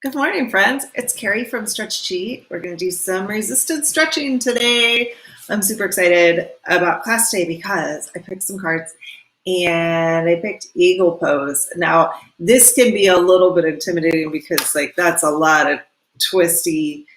Good morning, friends. It's Carrie from Stretch Chi. We're going to do some resistance stretching today. I'm super excited about class today because I picked some cards and I picked Eagle Pose. Now, this can be a little bit intimidating because that's a lot of twisty,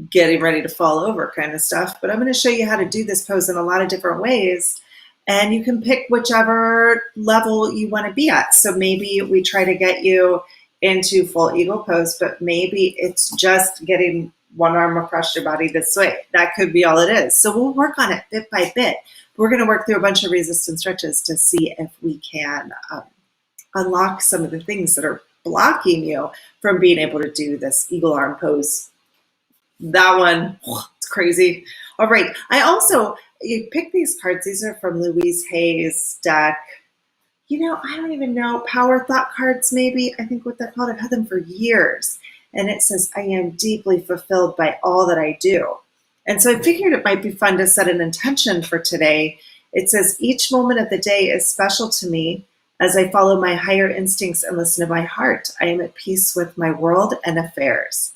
getting ready to fall over kind of stuff. But I'm going to show you how to do this pose in a lot of different ways. And you can pick whichever level you want to be at. So maybe we try to get you into full eagle pose, but maybe it's just getting one arm across your body this way. That could be all it is. So we'll work on it bit by bit. We're going to work through a bunch of resistance stretches to see if we can unlock some of the things that are blocking you from being able to do this eagle arm pose. That one, it's crazy. All right. You pick these cards. These are from Louise Hay's deck. I don't even know, Power Thought cards, maybe. I think what they're called. I've had them for years. And it says, I am deeply fulfilled by all that I do. And so I figured it might be fun to set an intention for today. It says, each moment of the day is special to me as I follow my higher instincts and listen to my heart. I am at peace with my world and affairs.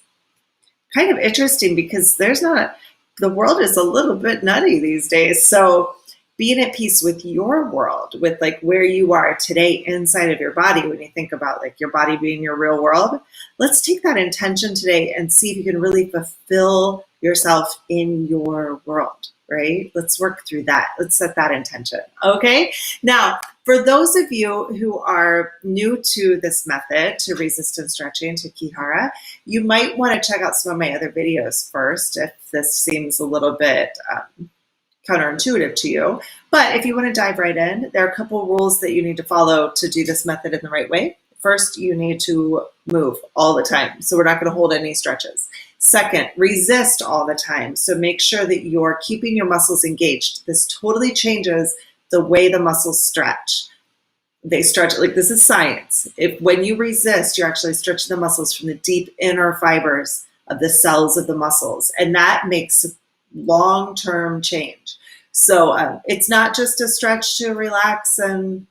Kind of interesting because the world is a little bit nutty these days. So being at peace with your world, with where you are today inside of your body, when you think about your body being your real world, let's take that intention today and see if you can really fulfill yourself in your world, right? Let's work through that. Let's set that intention, okay? Now, for those of you who are new to this method, to resistance stretching, to Ki-Hara, you might want to check out some of my other videos first if this seems a little bit counterintuitive to you. But if you want to dive right in, there are a couple rules that you need to follow to do this method in the right way. First, you need to move all the time. So we're not going to hold any stretches. Second, resist all the time. So make sure that you're keeping your muscles engaged. This totally changes the way the muscles stretch. They stretch, this is science. When you resist, you're actually stretching the muscles from the deep inner fibers of the cells of the muscles. And that makes long-term change. So it's not just a stretch to relax and,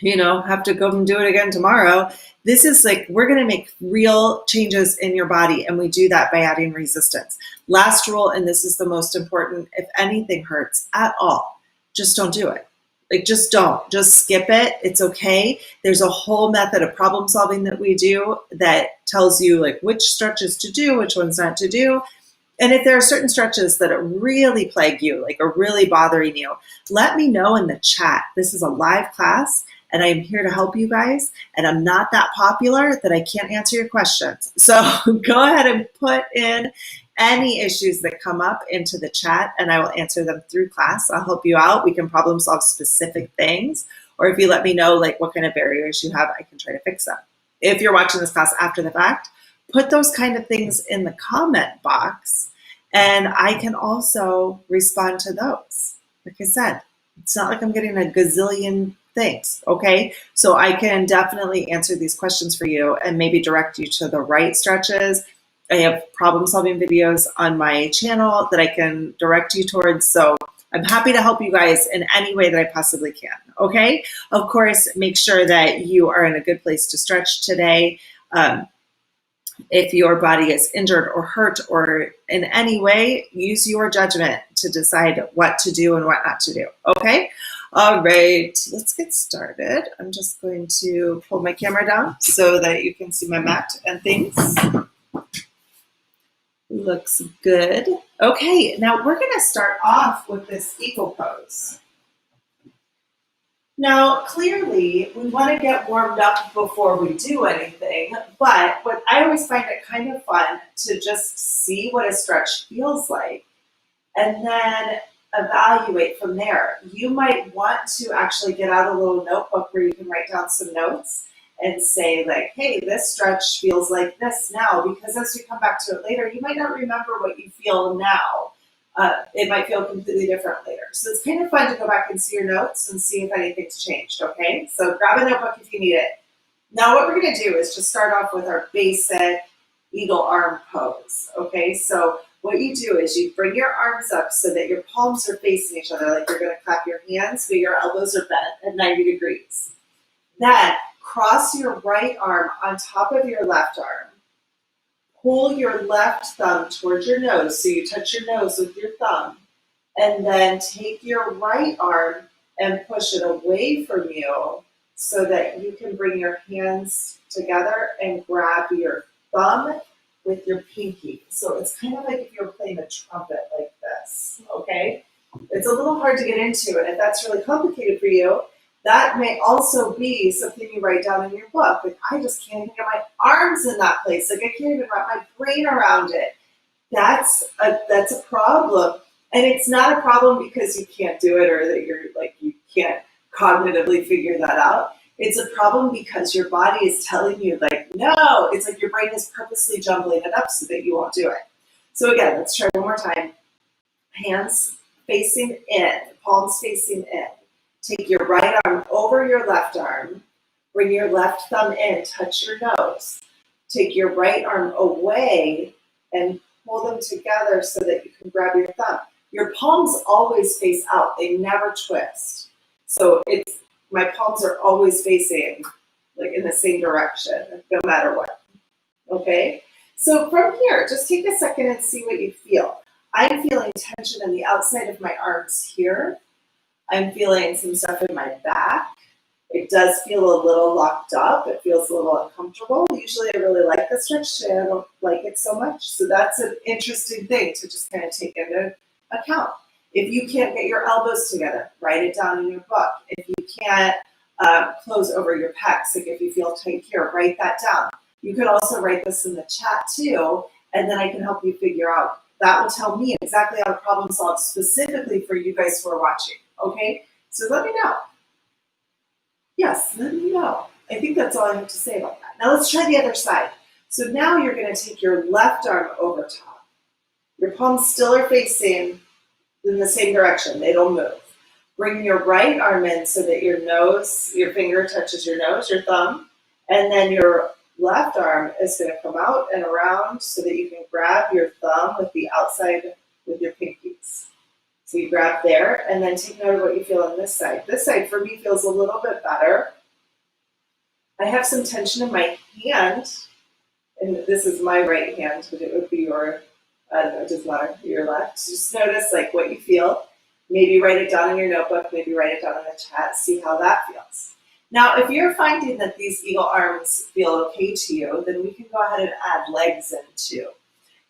have to go and do it again tomorrow. This is we're going to make real changes in your body. And we do that by adding resistance. Last rule, and this is the most important, if anything hurts at all, just don't do it. Just don't. Just skip it. It's okay. There's a whole method of problem solving that we do that tells you which stretches to do, which ones not to do. And if there are certain stretches that really plague you, are really bothering you, let me know in the chat. This is a live class, and I'm here to help you guys. And I'm not that popular that I can't answer your questions. So go ahead and put in any issues that come up into the chat, and I will answer them through class. I'll help you out. We can problem solve specific things. Or if you let me know what kind of barriers you have, I can try to fix them. If you're watching this class after the fact, put those kind of things in the comment box, and I can also respond to those. Like I said, it's not like I'm getting a gazillion things, okay? So I can definitely answer these questions for you and maybe direct you to the right stretches. I have problem-solving videos on my channel that I can direct you towards. So I'm happy to help you guys in any way that I possibly can, okay? Of course, make sure that you are in a good place to stretch today. If your body is injured or hurt or in any way, use your judgment to decide what to do and what not to do. Okay? All right, let's get started. I'm just going to pull my camera down so that you can see my mat and things. Looks good. Okay, now we're going to start off with this eagle pose. Now, clearly, we want to get warmed up before we do anything, but I always find it kind of fun to just see what a stretch feels like and then evaluate from there. You might want to actually get out a little notebook where you can write down some notes and say hey, this stretch feels like this now, because as you come back to it later, you might not remember what you feel now. It might feel completely different later. So it's kind of fun to go back and see your notes and see if anything's changed, okay? So grab a notebook if you need it. Now what we're gonna do is just start off with our basic eagle arm pose, okay? So what you do is you bring your arms up so that your palms are facing each other, you're gonna clap your hands, but your elbows are bent at 90 degrees. Then cross your right arm on top of your left arm pull your left thumb towards your nose. So you touch your nose with your thumb, and then take your right arm and push it away from you so that you can bring your hands together and grab your thumb with your pinky. So it's kind of like if you were playing a trumpet like this, okay? It's a little hard to get into, and if that's really complicated for you, that may also be something you write down in your book. Like, I just can't get my arms in that place. Like, I can't even wrap my brain around it. That's a problem. And it's not a problem because you can't do it or that you're like, you can't cognitively figure that out. It's a problem because your body is telling you, like, no, it's like your brain is purposely jumbling it up so that you won't do it. So again, let's try one more time. Hands facing in, palms facing in. Take your right arm over your left arm. Bring your left thumb in, touch your nose. Take your right arm away and pull them together so that you can grab your thumb. Your palms always face out, they never twist. So my palms are always facing like in the same direction, no matter what. Okay? So from here, just take a second and see what you feel. I'm feeling tension in the outside of my arms here. I'm feeling some stuff in my back. It does feel a little locked up. It feels a little uncomfortable. Usually I really like the stretch today. I don't like it so much. So that's an interesting thing to just kind of take into account. If you can't get your elbows together, write it down in your book. If you can't close over your pecs, like if you feel tight here, write that down. You could also write this in the chat too, and then I can help you figure out. That will tell me exactly how to problem solve specifically for you guys who are watching. Okay? So let me know. Yes, let me know. I think that's all I have to say about that. Now let's try the other side. So now you're going to take your left arm over top. Your palms still are facing in the same direction. They don't move. Bring your right arm in so that your finger touches your nose, your thumb, and then your left arm is going to come out and around so that you can grab your thumb with the outside with your pinkies. So you grab there, and then take note of what you feel on this side. This side for me feels a little bit better. I have some tension in my hand, and this is my right hand, but it would be your, I don't know, it doesn't matter, your left. Just notice like what you feel. Maybe write it down in your notebook, maybe write it down in the chat, see how that feels. Now, if you're finding that these eagle arms feel okay to you, then we can go ahead and add legs in too.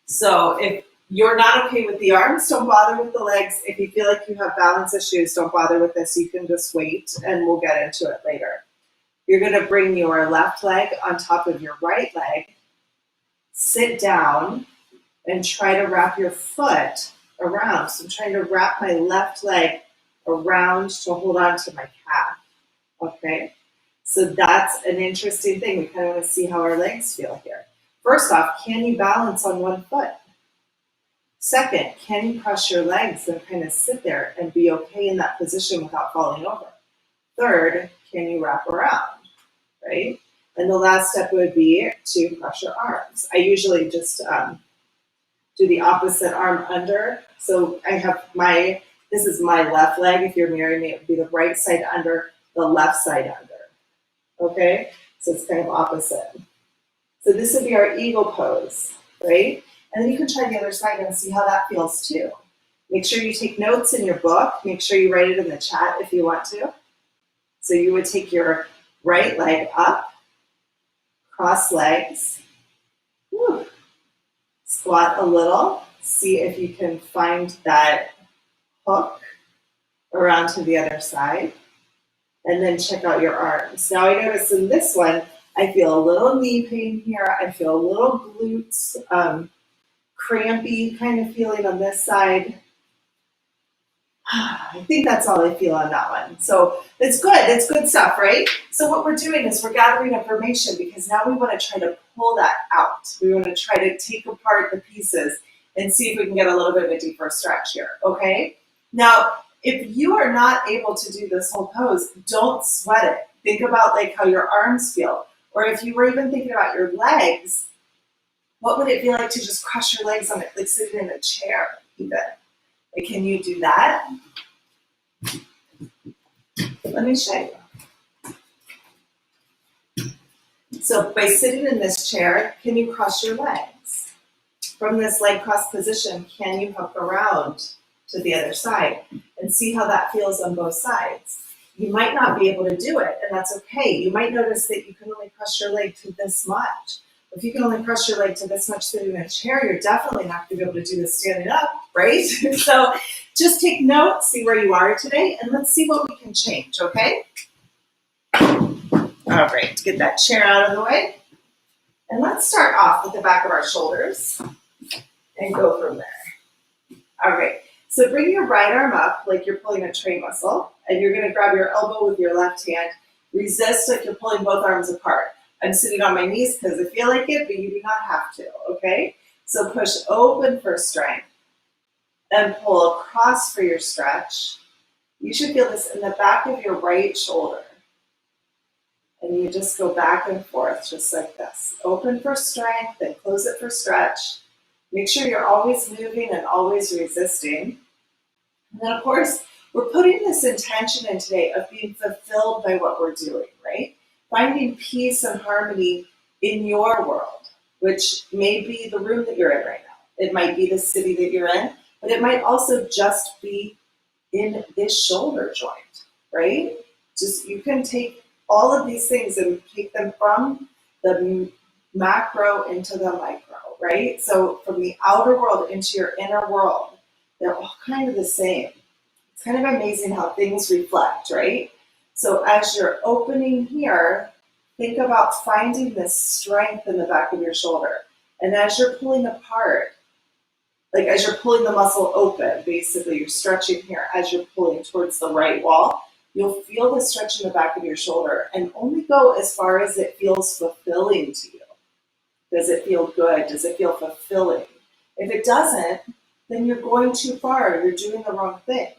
So if you're not okay with the arms, don't bother with the legs. If you feel like you have balance issues, don't bother with this. You can just wait and we'll get into it later. You're going to bring your left leg on top of your right leg, sit down, and try to wrap your foot around. So I'm trying to wrap my left leg around to hold on to my calf. Okay? So that's an interesting thing. We kind of want to see how our legs feel here. First off, can you balance on one foot? Second, can you cross your legs and kind of sit there and be okay in that position without falling over? Third, can you wrap around, right? And the last step would be to cross your arms. I usually just do the opposite arm under. So I have this is my left leg. If you're mirroring me, it would be the right side under, the left side under. Okay? So it's kind of opposite. So this would be our eagle pose, right? And then you can try the other side and see how that feels too. Make sure you take notes in your book. Make sure you write it in the chat if you want to. So you would take your right leg up, cross legs, squat a little, see if you can find that hook around to the other side, and then check out your arms. Now I notice in this one, I feel a little knee pain here. I feel a little glutes, crampy kind of feeling on this side. I think that's all I feel on that one. So it's good. It's good stuff, right? So what we're doing is we're gathering information because now we want to try to pull that out. We want to try to take apart the pieces and see if we can get a little bit of a deeper stretch here, okay? Now, if you are not able to do this whole pose, don't sweat it. Think about like how your arms feel. Or if you were even thinking about your legs, what would it feel like to just cross your legs on it, like sitting in a chair even? Like, can you do that? Let me show you. So by sitting in this chair, can you cross your legs? From this leg cross position, can you hook around to the other side and see how that feels on both sides? You might not be able to do it, and that's okay. You might notice that you can only press your leg to this much. If you can only press your leg to this much sitting in a chair, you're definitely not going to be able to do this standing up, right? So just take note, see where you are today, and let's see what we can change, okay? All right, get that chair out of the way. And let's start off with the back of our shoulders and go from there. All right, so bring your right arm up like you're pulling a tray muscle, and you're gonna grab your elbow with your left hand. Resist like you're pulling both arms apart. I'm sitting on my knees because I feel like it, but you do not have to, okay? So push open for strength and pull across for your stretch. You should feel this in the back of your right shoulder. And you just go back and forth just like this. Open for strength and close it for stretch. Make sure you're always moving and always resisting. And then of course, we're putting this intention in today of being fulfilled by what we're doing, right? Finding peace and harmony in your world, which may be the room that you're in right now. It might be the city that you're in, but it might also just be in this shoulder joint, right? Just you can take all of these things and take them from the macro into the micro, right? So from the outer world into your inner world, they're all kind of the same. It's kind of amazing how things reflect, right? So as you're opening here, think about finding this strength in the back of your shoulder. And as you're pulling apart, like as you're pulling the muscle open, basically you're stretching here as you're pulling towards the right wall, you'll feel the stretch in the back of your shoulder and only go as far as it feels fulfilling to you. Does it feel good? Does it feel fulfilling? If it doesn't, then you're going too far. You're doing the wrong thing,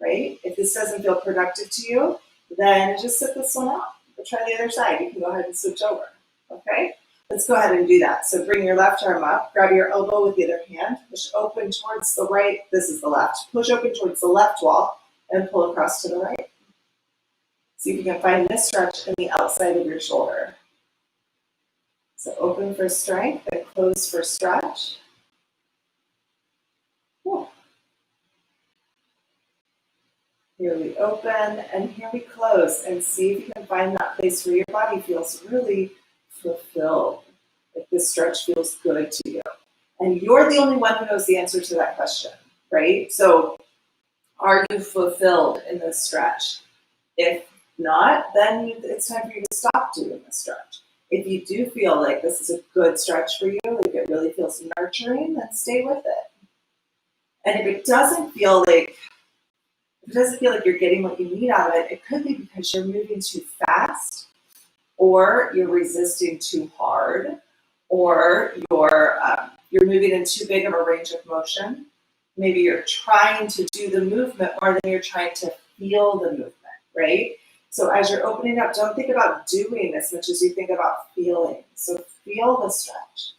right? If this doesn't feel productive to you, then just sit this one out. Or try the other side. You can go ahead and switch over, okay? Let's go ahead and do that. So bring your left arm up, grab your elbow with the other hand, push open towards the right, this is the left, push open towards the left wall and pull across to the right. See if you can find this stretch in the outside of your shoulder. So open for strength and close for stretch. Cool. Here we open and here we close, and see if you can find that place where your body feels really fulfilled, like this stretch feels good to you. And you're the only one who knows the answer to that question, right? So are you fulfilled in this stretch? If not, then it's time for you to stop doing the stretch. If you do feel like this is a good stretch for you, like it really feels nurturing, then stay with it. And if it doesn't feel like you're getting what you need out of it, it could be because you're moving too fast, or you're resisting too hard, or you're moving in too big of a range of motion. Maybe you're trying to do the movement more than you're trying to feel the movement, right? So as you're opening up, don't think about doing as much as you think about feeling. So feel the stretch.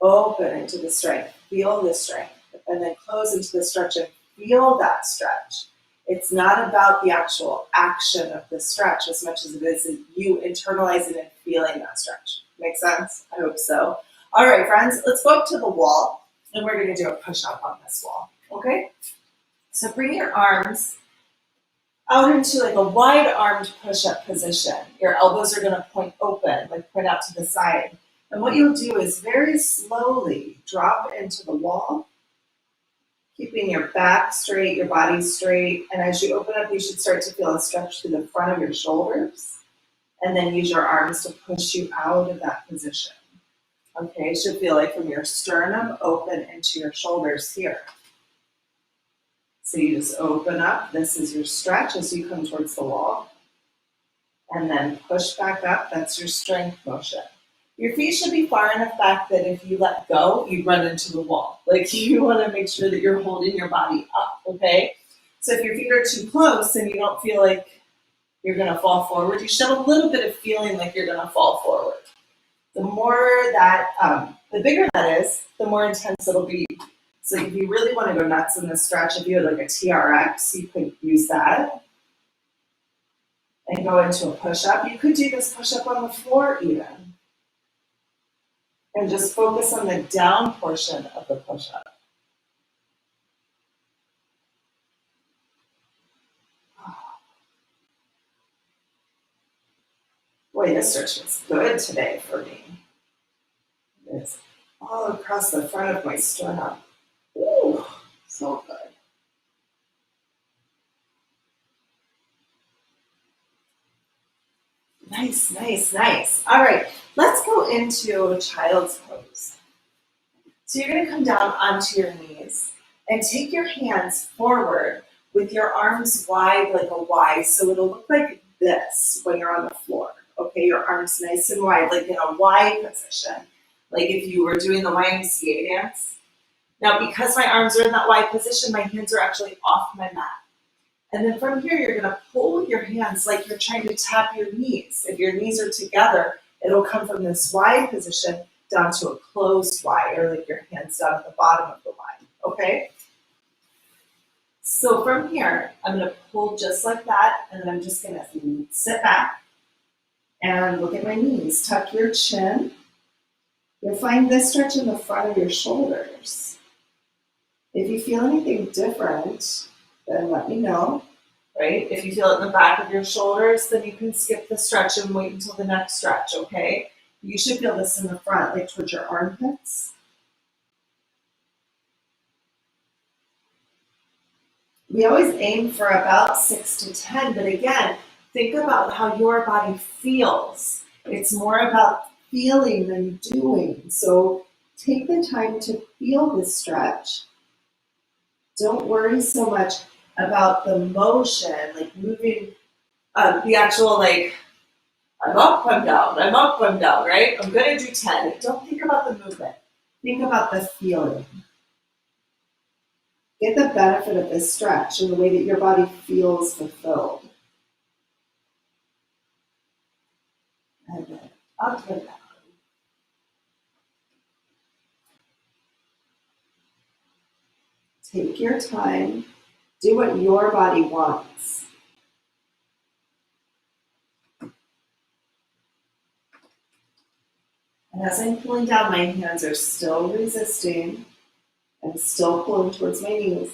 Open into the strength. Feel the strength. And then close into the stretch and feel that stretch. It's not about the actual action of the stretch as much as it is you internalizing and feeling that stretch. Make sense? I hope so. All right, friends, let's go up to the wall, and we're going to do a push-up on this wall, okay? So bring your arms out into like a wide-armed push-up position. Your elbows are going to point open, like point out to the side. And what you'll do is very slowly drop into the wall, keeping your back straight, your body straight. And as you open up, you should start to feel a stretch through the front of your shoulders. And then use your arms to push you out of that position. Okay, it should feel like from your sternum open into your shoulders here. So you just open up. This is your stretch as you come towards the wall. And then push back up. That's your strength motion. Your feet should be far enough back that if you let go, you run into the wall. Like you want to make sure that you're holding your body up, okay? So if your feet are too close and you don't feel like you're going to fall forward, you should have a little bit of feeling like you're going to fall forward. The more that, the bigger that is, the more intense it'll be. So if you really want to go nuts in this stretch, if you had like a TRX, you could use that and go into a push-up. You could do this push-up on the floor even. And just focus on the down portion of the push-up. Boy, this stretch was good today for me. It's all across the front of my sternum. Ooh, so good. Nice, nice, nice. All right, let's go into child's pose. So you're going to come down onto your knees and take your hands forward with your arms wide like a Y. So it'll look like this when you're on the floor. Okay, your arms nice and wide, like in a Y position, like if you were doing the YMCA dance. Now, because my arms are in that Y position, my hands are actually off my mat. And then from here, you're going to pull your hands like you're trying to tap your knees. If your knees are together, it'll come from this Y position down to a closed Y, or like your hands down at the bottom of the Y, okay? So from here, I'm going to pull just like that, and then I'm just going to sit back and look at my knees. Tuck your chin. You'll find this stretch in the front of your shoulders. If you feel anything different, then let me know, right? If you feel it in the back of your shoulders, then you can skip the stretch and wait until the next stretch, okay? You should feel this in the front, like towards your armpits. We always aim for about 6 to 10, but again, think about how your body feels. It's more about feeling than doing. So take the time to feel this stretch. Don't worry so much about the motion, like moving the actual, like, I'm up, I'm down, I'm up, I'm down, right? I'm gonna do 10. Don't think about the movement. Think about the feeling. Get the benefit of this stretch in the way that your body feels fulfilled. And then up and down. Take your time. Do what your body wants. And as I'm pulling down, my hands are still resisting. I'm still pulling towards my knees.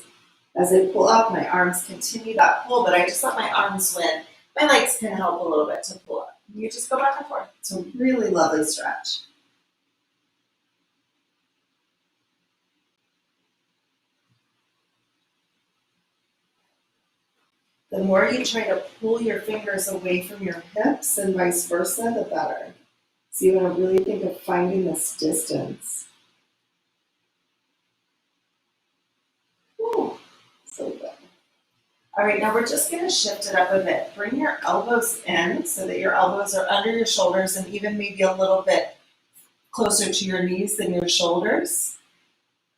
As I pull up, my arms continue that pull, but I just let my arms win. My legs can help a little bit to pull up. You just go back and forth. It's a really lovely stretch. The more you try to pull your fingers away from your hips and vice versa, the better. So you want to really think of finding this distance. Ooh, so good. All right, now we're just going to shift it up a bit. Bring your elbows in so that your elbows are under your shoulders and even maybe a little bit closer to your knees than your shoulders.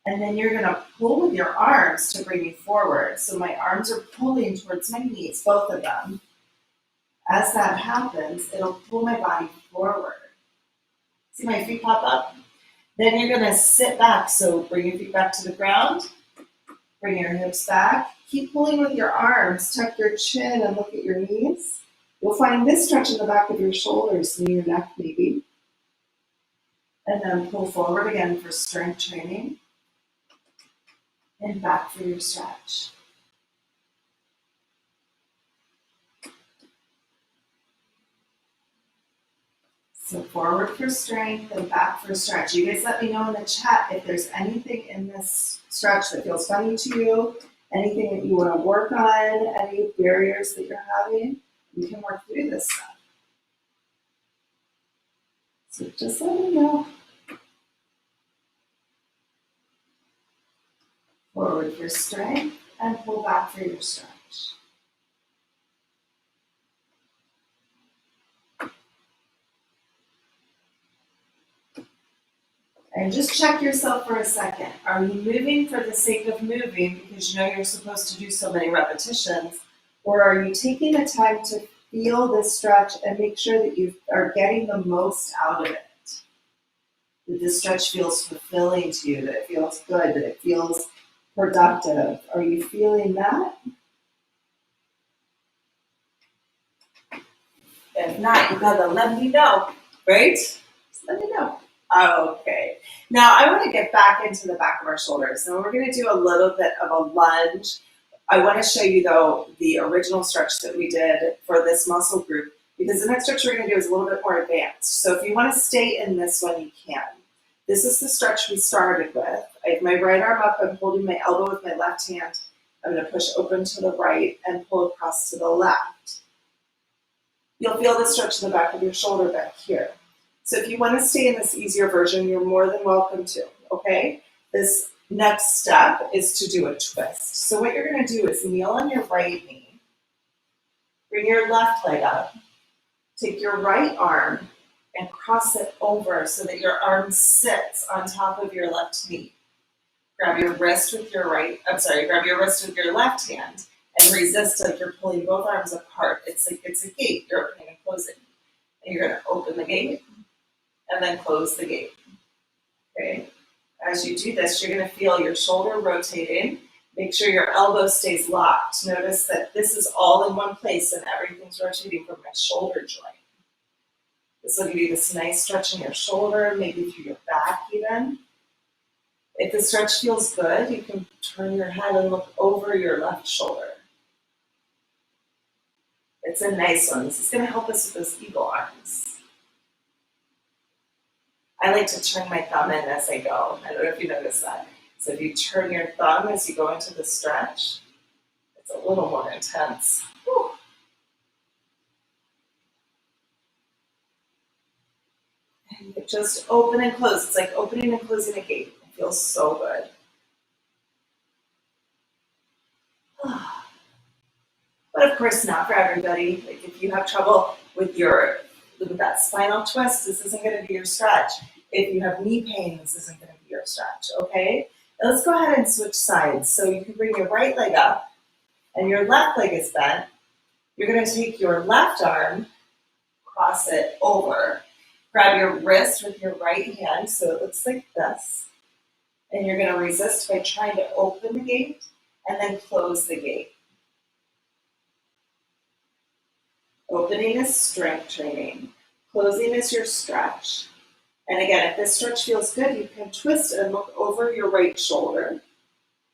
And then you're going to pull with your arms to bring you forward. So my arms are pulling towards my knees, both of them. As that happens, it'll pull my body forward. See my feet pop up? Then you're going to sit back. So bring your feet back to the ground. Bring your hips back. Keep pulling with your arms. Tuck your chin and look at your knees. You'll find this stretch in the back of your shoulders, near your neck maybe. And then pull forward again for strength training. And back for your stretch. So forward for strength and back for stretch. You guys let me know in the chat if there's anything in this stretch that feels funny to you, anything that you want to work on, any barriers that you're having. We can work through this stuff. So just let me know. Forward for strength and pull back for your stretch. And just check yourself for a second. Are you moving for the sake of moving because you know you're supposed to do so many repetitions? Or are you taking the time to feel this stretch and make sure that you are getting the most out of it? That this stretch feels fulfilling to you, that it feels good, that it feels productive. Are you feeling that? If not, you gotta let me know, right? Just let me know. Okay. Now I want to get back into the back of our shoulders. So we're going to do a little bit of a lunge. I want to show you though the original stretch that we did for this muscle group because the next stretch we're going to do is a little bit more advanced. So if you want to stay in this one, you can. This is the stretch we started with. I have my right arm up. I'm holding my elbow with my left hand. I'm going to push open to the right and pull across to the left. You'll feel the stretch in the back of your shoulder back here. So if you want to stay in this easier version, you're more than welcome to, okay? This next step is to do a twist. So what you're going to do is kneel on your right knee, bring your left leg up, take your right arm and cross it over so that your arm sits on top of your left knee. Grab your wrist with your grab your wrist with your left hand and resist like you're pulling both arms apart. It's a gate you're opening and closing. And you're going to open the gate and then close the gate. Okay. As you do this, you're going to feel your shoulder rotating. Make sure your elbow stays locked. Notice that this is all in one place and everything's rotating from my shoulder joint. This will give you this nice stretch in your shoulder, maybe through your back even. If the stretch feels good, you can turn your head and look over your left shoulder. It's a nice one. This is going to help us with those eagle arms. I like to turn my thumb in as I go. I don't know if you notice that. So if you turn your thumb as you go into the stretch, it's a little more intense. Whew. And you just open and close. It's like opening and closing a gate. It feels so good. But of course not for everybody. Like if you have trouble with that spinal twist, this isn't going to be your stretch. If you have knee pain, this isn't going to be your stretch, okay? Now let's go ahead and switch sides. So you can bring your right leg up and your left leg is bent. You're going to take your left arm, cross it over, grab your wrist with your right hand so it looks like this. And you're going to resist by trying to open the gate and then close the gate. Opening is strength training. Closing is your stretch. And again, if this stretch feels good, you can twist and look over your right shoulder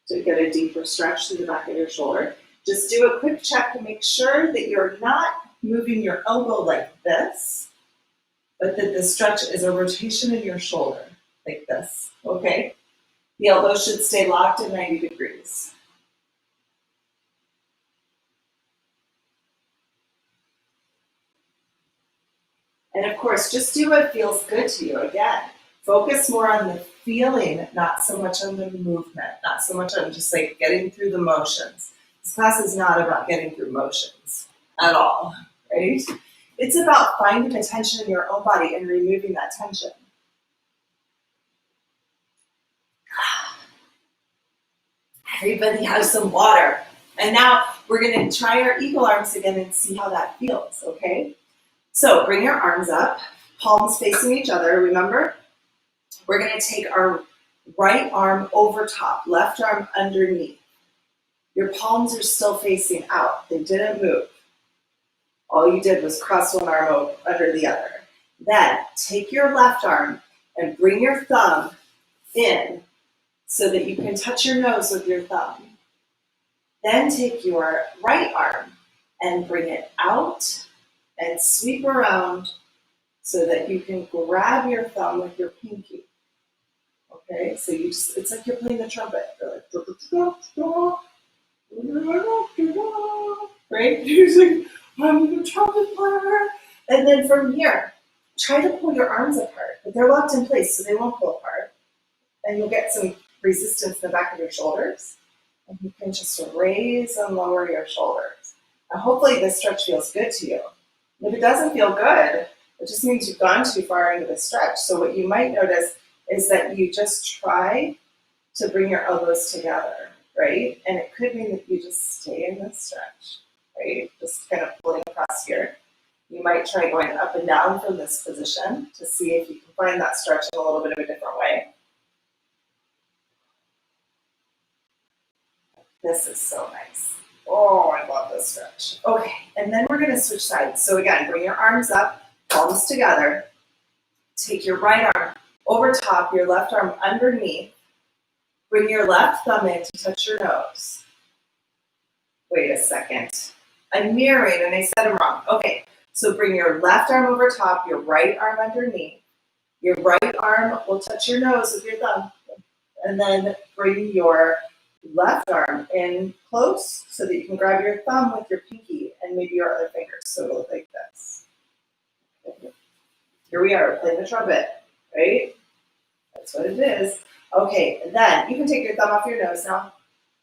to get a deeper stretch through the back of your shoulder. Just do a quick check to make sure that you're not moving your elbow like this, but that the stretch is a rotation in your shoulder like this, okay? The elbow should stay locked at 90 degrees. And of course, just do what feels good to you. Again, focus more on the feeling, not so much on the movement, not so much on just like getting through the motions. This class is not about getting through motions at all, right? It's about finding the tension in your own body and removing that tension. Everybody has some water. And now we're going to try our eagle arms again and see how that feels, okay? So bring your arms up, palms facing each other. Remember, we're going to take our right arm over top, left arm underneath. Your palms are still facing out. They didn't move. All you did was cross one arm under the other. Then take your left arm and bring your thumb in so that you can touch your nose with your thumb. Then take your right arm and bring it out and sweep around so that you can grab your thumb with your pinky. Okay, so it's like you're playing the trumpet. Right? You're like, I'm the trumpet player. And then from here, try to pull your arms apart, but they're locked in place so they won't pull apart. And you'll get some resistance in the back of your shoulders. And you can just raise and lower your shoulders. Now hopefully this stretch feels good to you. If it doesn't feel good, it just means you've gone too far into the stretch. So what you might notice is that you just try to bring your elbows together, right? And it could mean that you just stay in this stretch, right? Just kind of pulling across here. You might try going up and down from this position to see if you can find that stretch in a little bit of a different way. This is so nice. Oh, I love this stretch. Okay, and then we're gonna switch sides. So again, bring your arms up, palms together. Take your right arm over top, your left arm underneath. Bring your left thumb in to touch your nose. Wait a second. I'm mirroring and I said I'm wrong. Okay, so bring your left arm over top, your right arm underneath. Your right arm will touch your nose with your thumb. And then bring your left arm in close so that you can grab your thumb with your pinky and maybe your other fingers. So it'll look like this. Here we are playing the trumpet, right? That's what it is. Okay, then you can take your thumb off your nose now.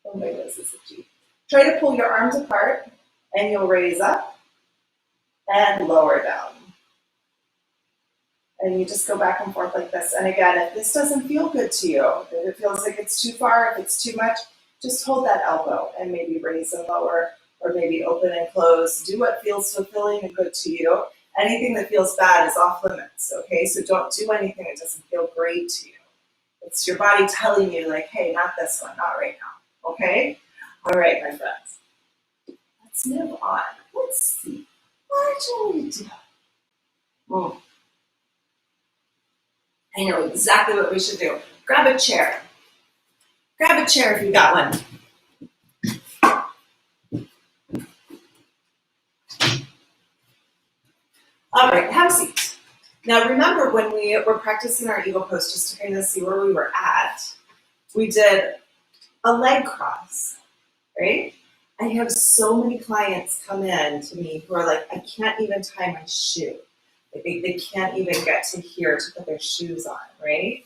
Oh my goodness, this is a G. Try to pull your arms apart and you'll raise up and lower down. And you just go back and forth like this. And again, if this doesn't feel good to you, if it feels like it's too far, if it's too much, just hold that elbow and maybe raise and lower, or maybe open and close. Do what feels fulfilling and good to you. Anything that feels bad is off limits, okay? So don't do anything that doesn't feel great to you. It's your body telling you, like, hey, not this one, not right now, okay? All right, my friends. Let's move on. Let's see. What shall we do? I know exactly what we should do. Grab a chair. Grab a chair if you got one. All right, have a seat. Now remember when we were practicing our eagle pose, just to kind of see where we were at, we did a leg cross, right? I have so many clients come in to me who are like, I can't even tie my shoe. Like they can't even get to here to put their shoes on, right?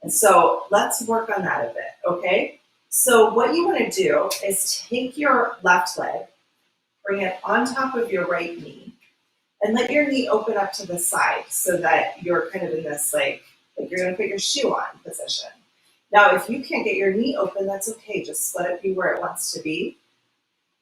And so let's work on that a bit, okay? So what you want to do is take your left leg, bring it on top of your right knee, and let your knee open up to the side so that you're kind of in this like you're going to put your shoe on position. Now, if you can't get your knee open, that's okay. Just let it be where it wants to be.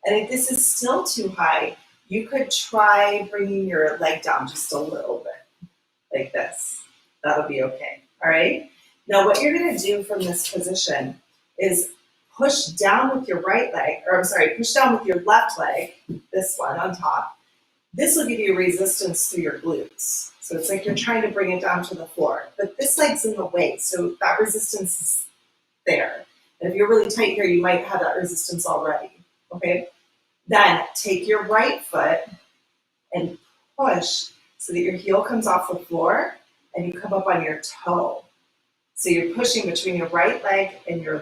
And if this is still too high, you could try bringing your leg down just a little bit, like this. That'll be okay, all right? Now, what you're gonna do from this position is push down with your right leg, push down with your left leg, this one on top. This will give you resistance through your glutes. So it's like you're trying to bring it down to the floor, but this leg's in the way, so that resistance is there. And if you're really tight here, you might have that resistance already, okay? Then take your right foot and push so that your heel comes off the floor and you come up on your toe. So you're pushing between your right leg and your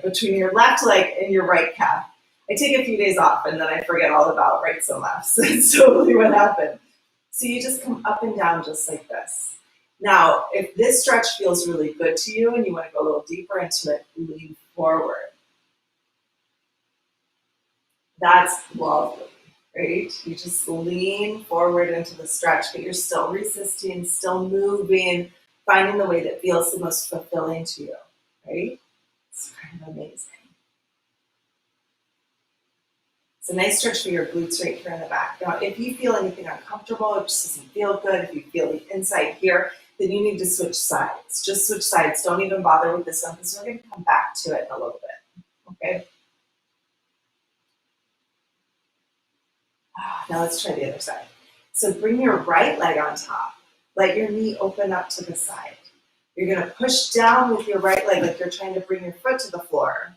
between your left leg and your right calf. I take a few days off and then I forget all about rights and lefts. That's totally what happened. So you just come up and down just like this. Now, if this stretch feels really good to you and you want to go a little deeper into it, lean forward. That's lovely, right? You just lean forward into the stretch, but you're still resisting, still moving, finding the way that feels the most fulfilling to you, right? It's kind of amazing. It's a nice stretch for your glutes right here in the back. Now, if you feel anything uncomfortable, it just doesn't feel good, if you feel the inside here, then you need to switch sides. Just switch sides. Don't even bother with this one because we're going to come back to it in a little bit, okay? Now let's try the other side. So bring your right leg on top. Let your knee open up to the side. You're going to push down with your right leg like you're trying to bring your foot to the floor.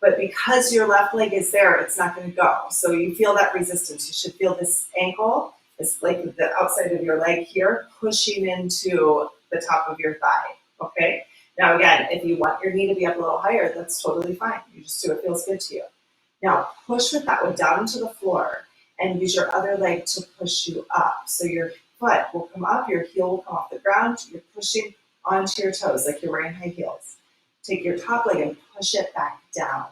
But because your left leg is there, it's not going to go. So you feel that resistance. You should feel this ankle, it's like the outside of your leg here, pushing into the top of your thigh, okay? Now again, if you want your knee to be up a little higher, that's totally fine. You just do what feels good to you. Now push with that one down into the floor and use your other leg to push you up. So your foot will come up, your heel will come off the ground, you're pushing onto your toes like you're wearing high heels. Take your top leg and push it back down.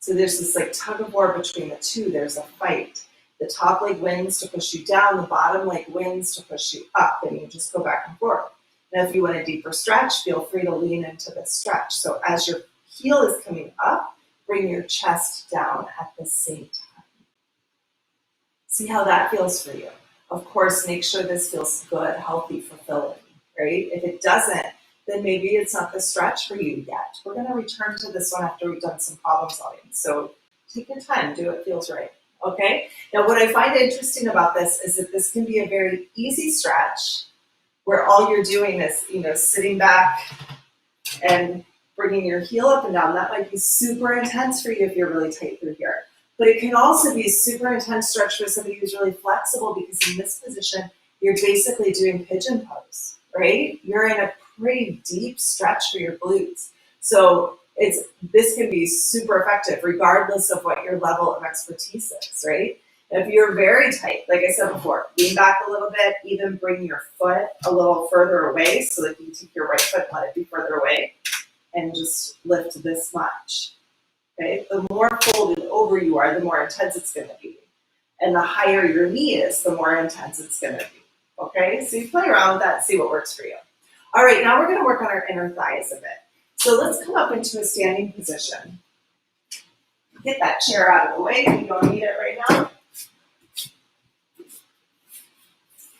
So there's this like tug of war between the two, there's a fight. The top leg wins to push you down, the bottom leg wins to push you up, and you just go back and forth. Now if you want a deeper stretch, feel free to lean into the stretch. So as your heel is coming up, bring your chest down at the same time. See how that feels for you. Of course, make sure this feels good, healthy, fulfilling, right? If it doesn't, then maybe it's not the stretch for you yet. We're going to return to this one after we've done some problem solving. So take your time, do what feels right, okay? Now what I find interesting about this is that this can be a very easy stretch, where all you're doing is, sitting back and bringing your heel up and down. That might be super intense for you if you're really tight through here. But it can also be a super intense stretch for somebody who's really flexible, because in this position, you're basically doing pigeon pose, right? You're in a pretty deep stretch for your glutes. So this can be super effective regardless of what your level of expertise is, right? If you're very tight, like I said before, lean back a little bit, even bring your foot a little further away so that you take your right foot and let it be further away, and just lift this much. Okay? The more folded over you are, the more intense it's going to be. And the higher your knee is, the more intense it's going to be. Okay? So you play around with that and see what works for you. All right, now we're going to work on our inner thighs a bit. So let's come up into a standing position. Get that chair out of the way. You don't need it right now.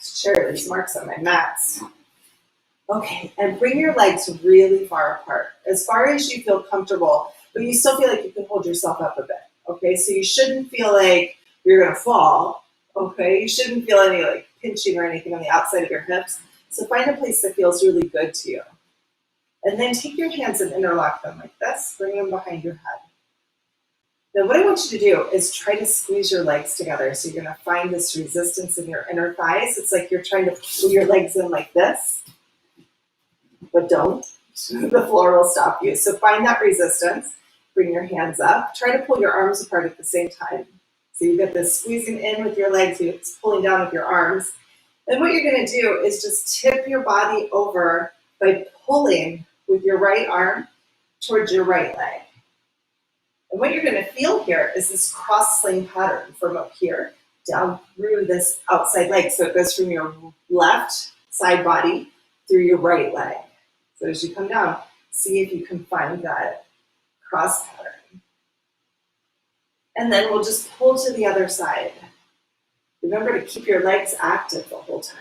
Sure, there's marks on my mats. Okay, and bring your legs really far apart, as far as you feel comfortable, but you still feel like you can hold yourself up a bit. Okay, so you shouldn't feel like you're gonna fall. Okay, you shouldn't feel any like pinching or anything on the outside of your hips. So find a place that feels really good to you. And then take your hands and interlock them like this, bring them behind your head. Now what I want you to do is try to squeeze your legs together. So you're gonna find this resistance in your inner thighs. It's like you're trying to pull your legs in like this, but don't. The floor will stop you. So find that resistance, bring your hands up. Try to pull your arms apart at the same time. So you get this squeezing in with your legs, you're pulling down with your arms. And what you're gonna do is just tip your body over by pulling with your right arm towards your right leg. And what you're going to feel here is this cross sling pattern from up here down through this outside leg. So it goes from your left side body through your right leg. So as you come down, see if you can find that cross pattern. And then we'll just pull to the other side. Remember to keep your legs active the whole time.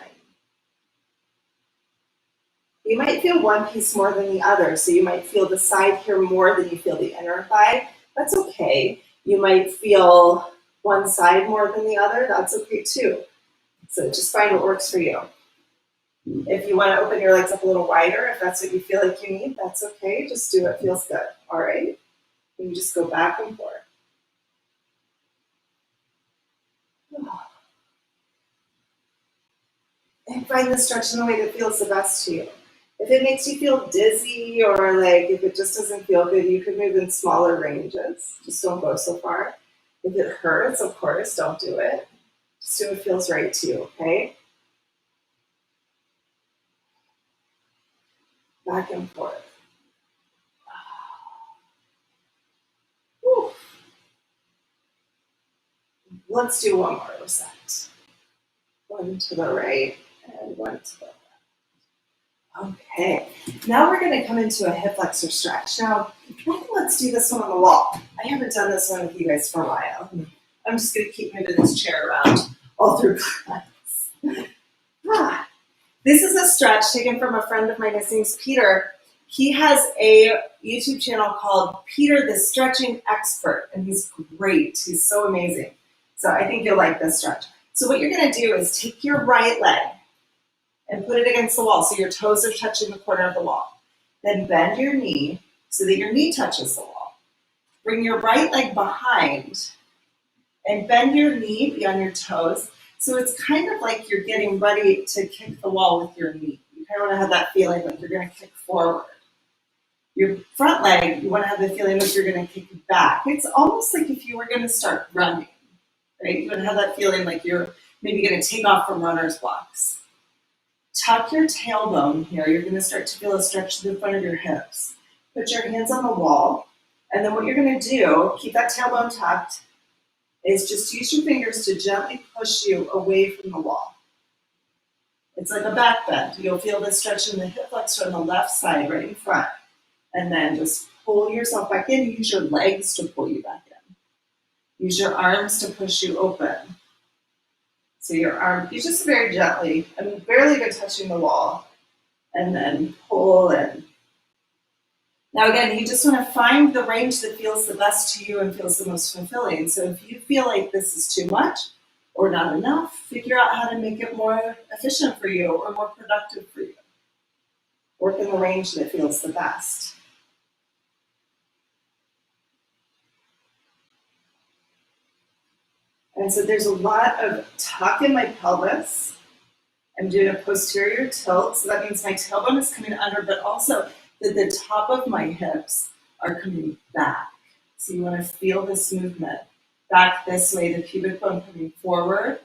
You might feel one piece more than the other. So you might feel the side here more than you feel the inner thigh. That's okay. You might feel one side more than the other. That's okay too. So just find what works for you. If you want to open your legs up a little wider, if that's what you feel like you need, that's okay. Just do what feels good. All right? And you just go back and forth. And find the stretch in the way that feels the best to you. If it makes you feel dizzy or like if it just doesn't feel good, you could move in smaller ranges. Just don't go so far. If it hurts, of course, don't do it. Just do what feels right to you, okay? Back and forth. Whew. Let's do one more reset. One to the right and one to the left. Okay, now we're going to come into a hip flexor stretch. Now, let's do this one on the wall. I haven't done this one with you guys for a while. I'm just going to keep moving this chair around all through class. This is a stretch taken from a friend of mine. His name's Peter. He has a YouTube channel called Peter the Stretching Expert, and he's great. He's so amazing. So I think you'll like this stretch. So what you're going to do is take your right leg and put it against the wall so your toes are touching the corner of the wall. Then bend your knee so that your knee touches the wall. Bring your right leg behind and bend your knee beyond your toes. So it's kind of like you're getting ready to kick the wall with your knee. You kind of want to have that feeling like you're going to kick forward. Your front leg, you want to have the feeling like you're going to kick back. It's almost like if you were going to start running, right? You want to have that feeling like you're maybe going to take off from runner's blocks. Tuck your tailbone here. You're going to start to feel a stretch to the front of your hips. Put your hands on the wall. And then what you're going to do, keep that tailbone tucked, is just use your fingers to gently push you away from the wall. It's like a back bend. You'll feel this stretch in the hip flexor on the left side, right in front. And then just pull yourself back in. Use your legs to pull you back in. Use your arms to push you open. So your arm, you just very gently, barely even touching the wall, and then pull in. Now again, you just want to find the range that feels the best to you and feels the most fulfilling. So if you feel like this is too much, or not enough. Figure out how to make it more efficient for you or more productive for you. Work in the range that feels the best. And so there's a lot of tuck in my pelvis. I'm doing a posterior tilt, so that means my tailbone is coming under, but also that the top of my hips are coming back. So you want to feel this movement back this way, the pubic bone coming forward.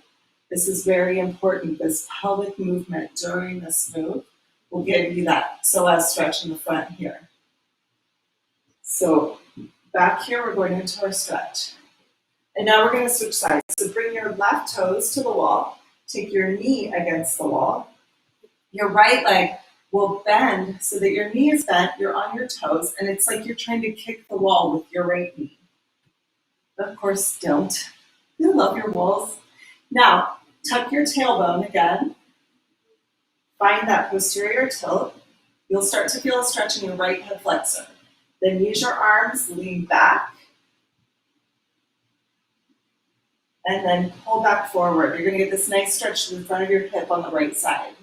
This is very important. This pelvic movement during this move will give you that psoas stretch in the front here. So back here, we're going into our stretch. And now we're going to switch sides. So bring your left toes to the wall. Take your knee against the wall. Your right leg will bend so that your knee is bent, you're on your toes, and it's like you're trying to kick the wall with your right knee. But of course, don't. You love your walls. Now, tuck your tailbone again. Find that posterior tilt. You'll start to feel a stretch in your right hip flexor. Then use your arms, lean back, and then pull back forward. You're going to get this nice stretch to the front of your hip on the right side.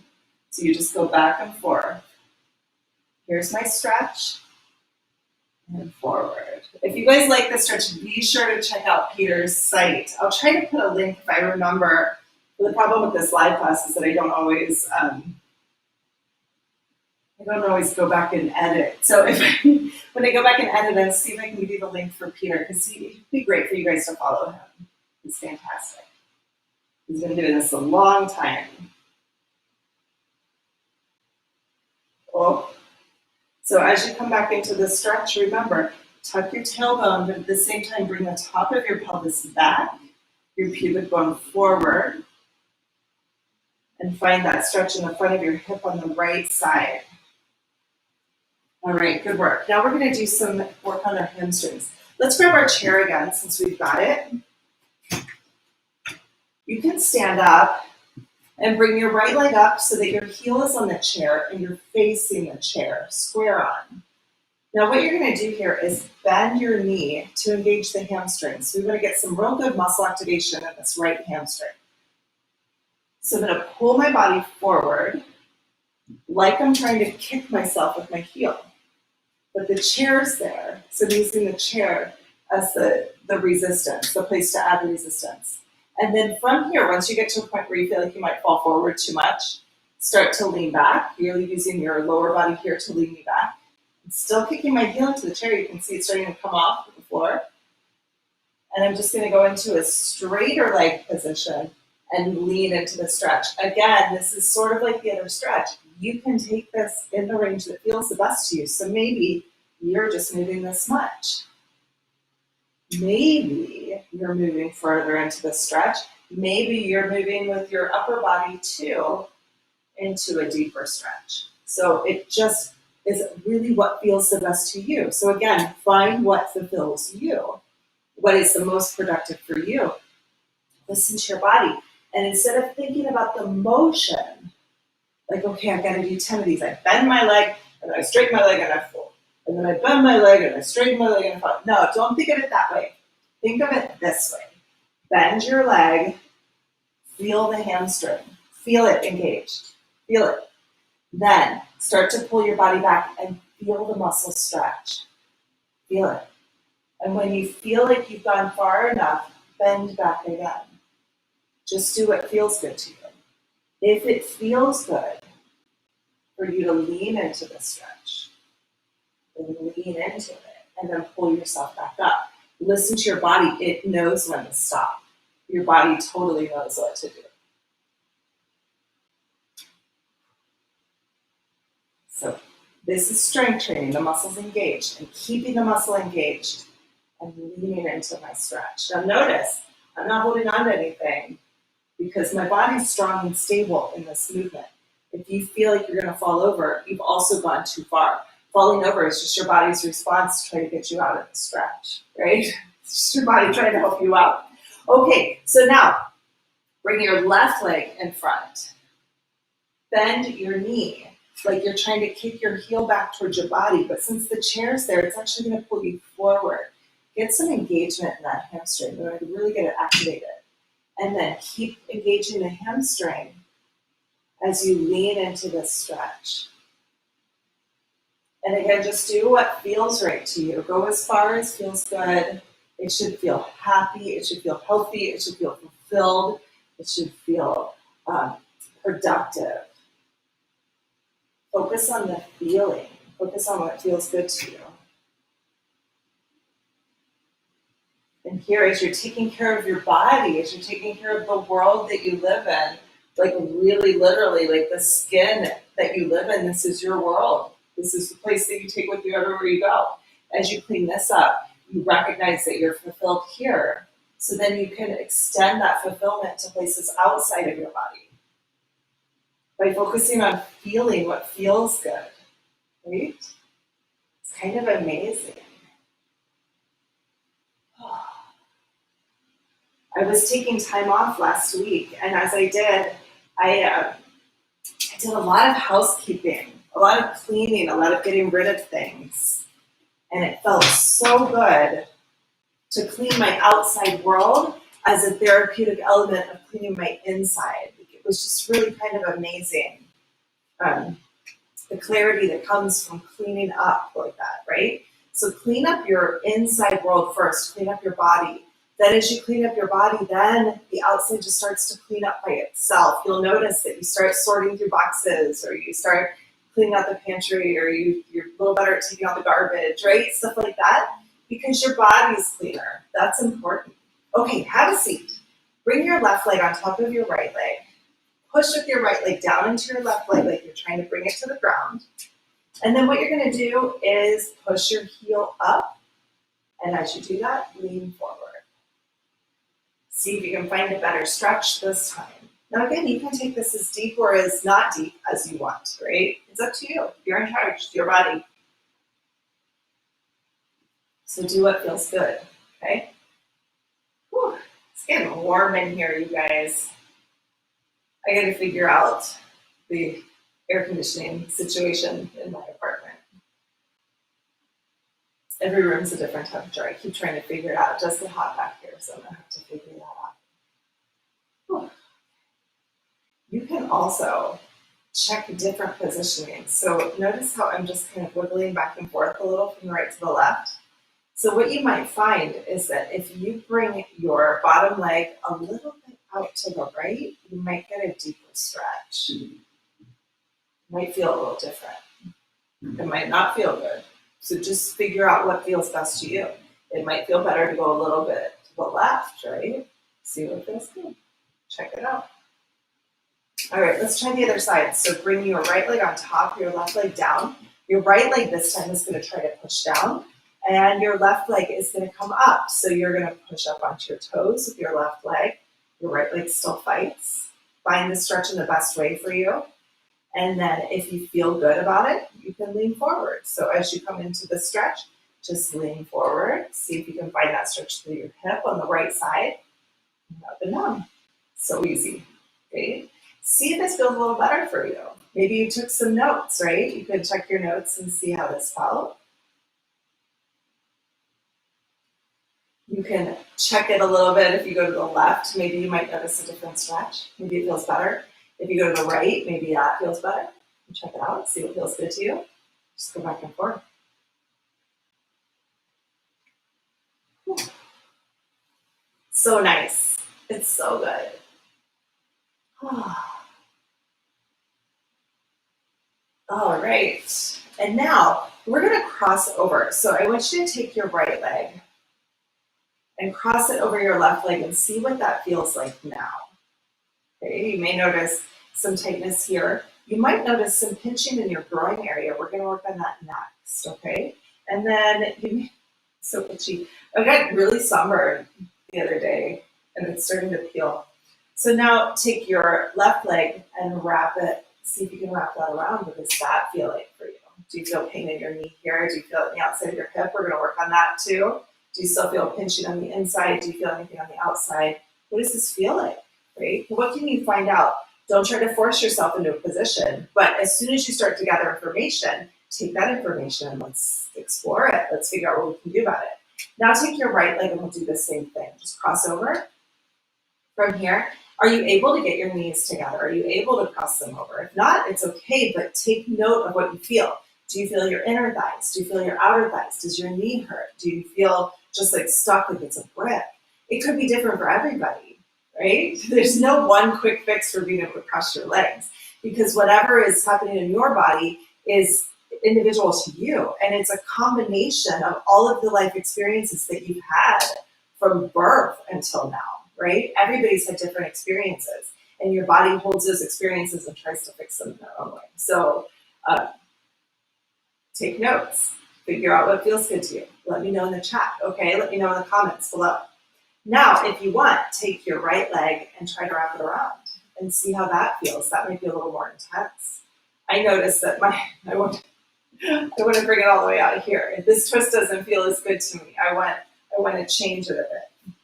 So you just go back and forth. Here's my stretch, and forward. If you guys like this stretch, be sure to check out Peter's site. I'll try to put a link if I remember. The problem with this live class is that I don't always go back and edit. So when I go back and edit, I'll see if I can give you the link for Peter, because he'd be great for you guys to follow him. He's fantastic. He's been doing this a long time. Oh. So as you come back into the stretch, remember, tuck your tailbone, but at the same time, bring the top of your pelvis back, your pubic bone forward, and find that stretch in the front of your hip on the right side. All right, good work. Now we're going to do some work on our hamstrings. Let's grab our chair again since we've got it. You can stand up and bring your right leg up so that your heel is on the chair and you're facing the chair, square on. Now what you're going to do here is bend your knee to engage the hamstrings. So we want to get some real good muscle activation in this right hamstring. So I'm going to pull my body forward like I'm trying to kick myself with my heel. But the chair's there, so I'm using the chair as the resistance, the place to add resistance. And then from here, once you get to a point where you feel like you might fall forward too much, start to lean back. You're using your lower body here to lean me back. I'm still kicking my heel into the chair. You can see it's starting to come off the floor. And I'm just going to go into a straighter leg position and lean into the stretch. Again, this is sort of like the other stretch. You can take this in the range that feels the best to you. So maybe you're just moving this much. Maybe you're moving further into the stretch. Maybe you're moving with your upper body too into a deeper stretch. So it just is really what feels the best to you. So again, find what fulfills you. What is the most productive for you? Listen to your body. And instead of thinking about the motion, like, okay, I've got to do 10 of these. I bend my leg, and then I straighten my leg, and I fold. And then I bend my leg, and I straighten my leg, and I fold. No, don't think of it that way. Think of it this way. Bend your leg, feel the hamstring. Feel it engaged. Feel it. Then start to pull your body back and feel the muscle stretch. Feel it. And when you feel like you've gone far enough, bend back again. Just do what feels good to you. If it feels good for you to lean into the stretch, then lean into it and then pull yourself back up. Listen to your body. It knows when to stop. Your body totally knows what to do. So this is strength training, the muscles engaged, and keeping the muscle engaged and leaning into my stretch. Now notice, I'm not holding on to anything because my body's strong and stable in this movement. If you feel like you're going to fall over, you've also gone too far. Falling over is just your body's response to try to get you out of the stretch, right? It's just your body trying to help you out. Okay, so now bring your left leg in front. Bend your knee like you're trying to kick your heel back towards your body, but since the chair's there, it's actually going to pull you forward. Get some engagement in that hamstring. You're going to really get it activated. And then keep engaging the hamstring as you lean into this stretch. And again, just do what feels right to you. Go as far as feels good. It should feel happy. It should feel healthy. It should feel fulfilled. It should feel productive. Focus on the feeling. Focus on what feels good to you. And here, as you're taking care of your body, as you're taking care of the world that you live in, like really literally, like the skin that you live in, this is your world. This is the place that you take with you everywhere you go. As you clean this up, you recognize that you're fulfilled here. So then you can extend that fulfillment to places outside of your body by focusing on feeling what feels good, right? It's kind of amazing. I was taking time off last week, and as I did, I did a lot of housekeeping, a lot of cleaning, a lot of getting rid of things. And it felt so good to clean my outside world as a therapeutic element of cleaning my inside. It was just really kind of amazing. The clarity that comes from cleaning up like that, right? So clean up your inside world first, clean up your body. Then as you clean up your body, then the outside just starts to clean up by itself. You'll notice that you start sorting through boxes, or you start cleaning out the pantry, or you're a little better at taking out the garbage, right? Stuff like that, because your body's cleaner. That's important. Okay, have a seat. Bring your left leg on top of your right leg. Push with your right leg down into your left leg like you're trying to bring it to the ground. And then what you're going to do is push your heel up. And as you do that, lean forward. See if you can find a better stretch this time. Now again, you can take this as deep or as not deep as you want, right? It's up to you. You're in charge. It's your body. So do what feels good, okay? Whew. It's getting warm in here, you guys. I got to figure out the air conditioning situation in my apartment. Every room's a different temperature. I keep trying to figure it out. It does get hot back here, so I'm going to have to figure that out. Whew. You can also check different positioning. So notice how I'm just kind of wiggling back and forth a little from the right to the left. So what you might find is that if you bring your bottom leg a little bit out to the right, you might get a deeper stretch. It might feel a little different. It might not feel good. So just figure out what feels best to you. It might feel better to go a little bit to the left, right? See what feels good. Check it out. All right, let's try the other side. So bring your right leg on top, your left leg down. Your right leg this time is going to try to push down, and your left leg is going to come up. So you're going to push up onto your toes with your left leg. Your right leg still fights. Find the stretch in the best way for you. And then if you feel good about it, you can lean forward. So as you come into the stretch, just lean forward. See if you can find that stretch through your hip on the right side. Up and down. So easy. Okay. See if this feels a little better for you. Maybe you took some notes, right? You could check your notes and see how this felt. You can check it a little bit if you go to the left. Maybe you might notice a different stretch. Maybe it feels better. If you go to the right, maybe that feels better. Check it out, see what feels good to you. Just go back and forth. So nice. It's so good. All right. And now we're going to cross over. So I want you to take your right leg and cross it over your left leg and see what that feels like now. Okay, you may notice some tightness here. You might notice some pinching in your groin area. We're going to work on that next, okay? And then, so itchy. I got really sunburned the other day, and it's starting to peel. So now take your left leg and wrap it. See if you can wrap that around. What does that feel like for you? Do you feel pain in your knee here? Do you feel it on the outside of your hip? We're going to work on that too. Do you still feel pinching on the inside? Do you feel anything on the outside? What does this feel like? Right? What can you find out? Don't try to force yourself into a position, but as soon as you start to gather information, take that information and let's explore it. Let's figure out what we can do about it. Now take your right leg and we'll do the same thing. Just cross over From here, are you able to get your knees together? Are you able to cross them over? If not, it's okay, but take note of what you feel. Do you feel your inner thighs? Do you feel your outer thighs? Does your knee hurt? Do you feel just like stuck like it's a brick? It could be different for everybody, right? There's no one quick fix for being able to cross your legs, because whatever is happening in your body is individual to you. And it's a combination of all of the life experiences that you've had from birth until now, right? Everybody's had different experiences, and your body holds those experiences and tries to fix them in their own way. So take notes, figure out what feels good to you. Let me know in the chat, okay? Let me know in the comments below. Now, if you want, take your right leg and try to wrap it around and see how that feels. That might be a little more intense. I noticed that I want to bring it all the way out here. If this twist doesn't feel as good to me, I want to change it a bit.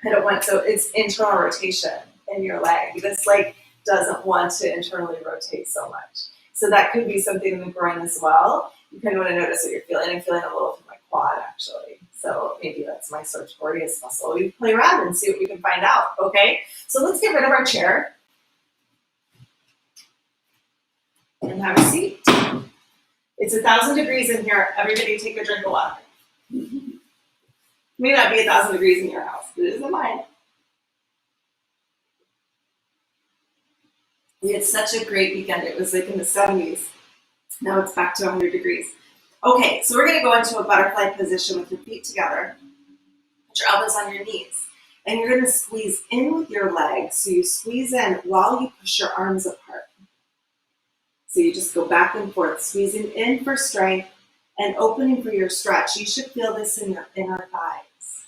I don't want, so it's internal rotation in your leg. This leg doesn't want to internally rotate so much. So that could be something in the groin as well. You kind of want to notice what you're feeling. I'm feeling a little from my quad actually. So maybe that's my sartorius muscle. We play around and see what we can find out, okay? So let's get rid of our chair and have a seat. It's 1,000 degrees in here. Everybody take a drink of water. It may not be 1,000 degrees in your house, but it is in mine. We had such a great weekend. It was like in the 70s. Now it's back to 100 degrees. Okay, so we're going to go into a butterfly position with your feet together. Put your elbows on your knees. And you're going to squeeze in with your legs. So you squeeze in while you push your arms apart. So you just go back and forth, squeezing in for strength and opening for your stretch. You should feel this in your inner thighs.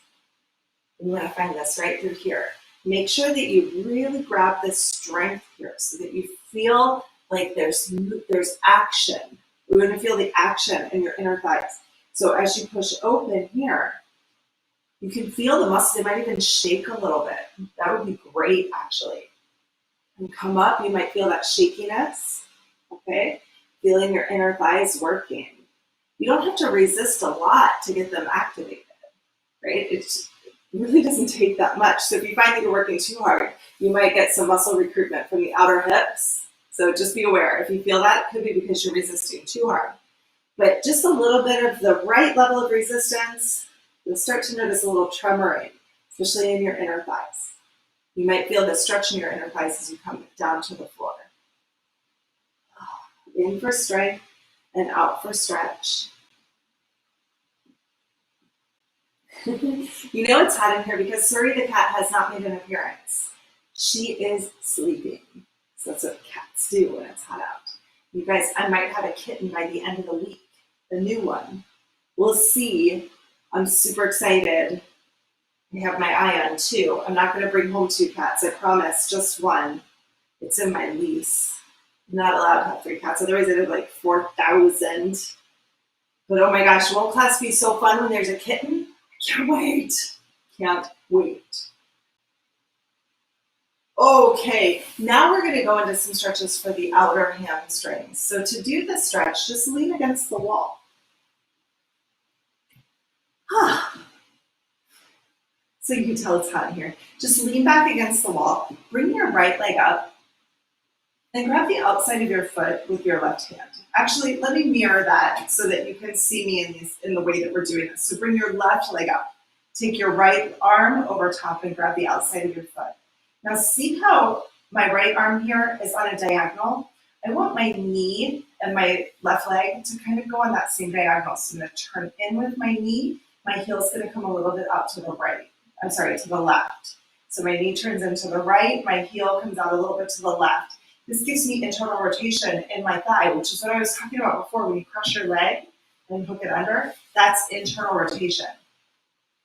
You want to find this right through here. Make sure that you really grab this strength here so that you feel like there's action. We want to feel the action in your inner thighs. So as you push open here, you can feel the muscles. They might even shake a little bit. That would be great, actually. And come up, you might feel that shakiness, okay? Feeling your inner thighs working. You don't have to resist a lot to get them activated, right? It really doesn't take that much. So if you find that you're working too hard, you might get some muscle recruitment from the outer hips. So just be aware. If you feel that, it could be because you're resisting too hard. But just a little bit of the right level of resistance, you'll start to notice a little tremoring, especially in your inner thighs. You might feel the stretch in your inner thighs as you come down to the floor. In for strength and out for stretch. You know it's hot in here because Suri the cat has not made an appearance. She is sleeping. So that's what cats do when it's hot out. You guys, I might have a kitten by the end of the week, a new one. We'll see. I'm super excited. I have my eye on 2. I'm not going to bring home 2 cats, I promise, just 1. It's in my lease. I'm not allowed to have 3 cats, otherwise I'd have like 4,000. But oh my gosh, won't class be so fun when there's a kitten? I can't wait. Can't wait. Okay, now we're going to go into some stretches for the outer hamstrings. So to do the stretch, just lean against the wall. So you can tell it's hot in here. Just lean back against the wall. Bring your right leg up and grab the outside of your foot with your left hand. Actually, let me mirror that so that you can see me in the way that we're doing this. So bring your left leg up. Take your right arm over top and grab the outside of your foot. Now see how my right arm here is on a diagonal? I want my knee and my left leg to kind of go on that same diagonal. So I'm going to turn in with my knee. My heel's going to come a little bit out to the right. I'm sorry, to the left. So my knee turns into the right. My heel comes out a little bit to the left. This gives me internal rotation in my thigh, which is what I was talking about before. When you crush your leg and hook it under, that's internal rotation.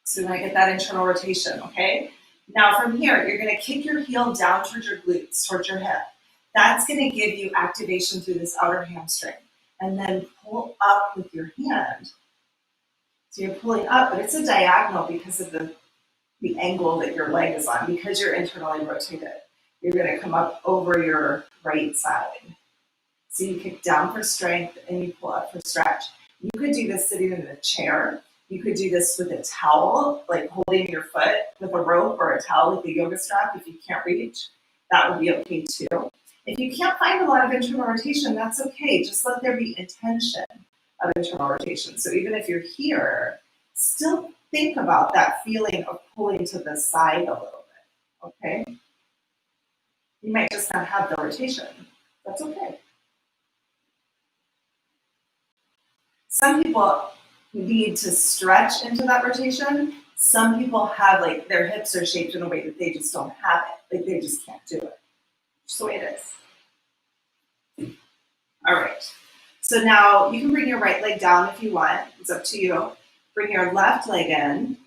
So when I get that internal rotation, okay? Now from here, you're going to kick your heel down towards your glutes, towards your hip. That's going to give you activation through this outer hamstring. And then pull up with your hand. So you're pulling up, but it's a diagonal because of the angle that your leg is on, because you're internally rotated. You're going to come up over your right side. So you kick down for strength and you pull up for stretch. You could do this sitting in a chair. You could do this with a towel, like holding your foot with a rope or a towel with a yoga strap if you can't reach. That would be okay too. If you can't find a lot of internal rotation, that's okay. Just let there be intention of internal rotation. So even if you're here, still think about that feeling of pulling to the side a little bit, okay? You might just not have the rotation. That's okay. Some people need to stretch into that rotation. Some people have, like, their hips are shaped in a way that they just don't have it. Like, they just can't do it. Just the way it is. All right. So now you can bring your right leg down if you want. It's up to you. Bring your left leg in.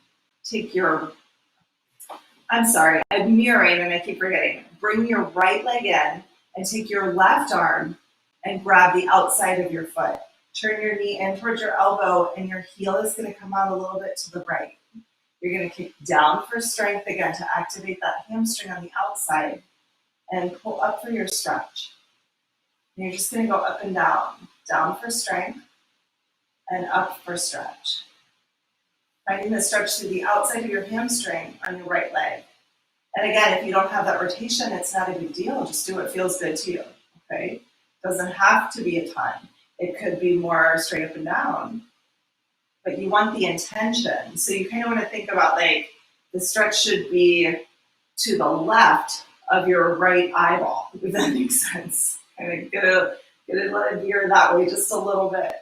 Take your, I'm sorry, I'm mirroring and I keep forgetting. Bring your right leg in and take your left arm and grab the outside of your foot. Turn your knee in towards your elbow and your heel is going to come out a little bit to the right. You're going to kick down for strength again to activate that hamstring on the outside and pull up for your stretch. And you're just going to go up and down for strength and up for stretch. Finding the stretch through the outside of your hamstring on your right leg. And again, if you don't have that rotation, it's not a big deal. Just do what feels good to you, okay? Doesn't have to be a ton. It could be more straight up and down, but you want the intention. So you kind of want to think about, like, the stretch should be to the left of your right eyeball, if that makes sense. Kind of get it let it veer that way just a little bit.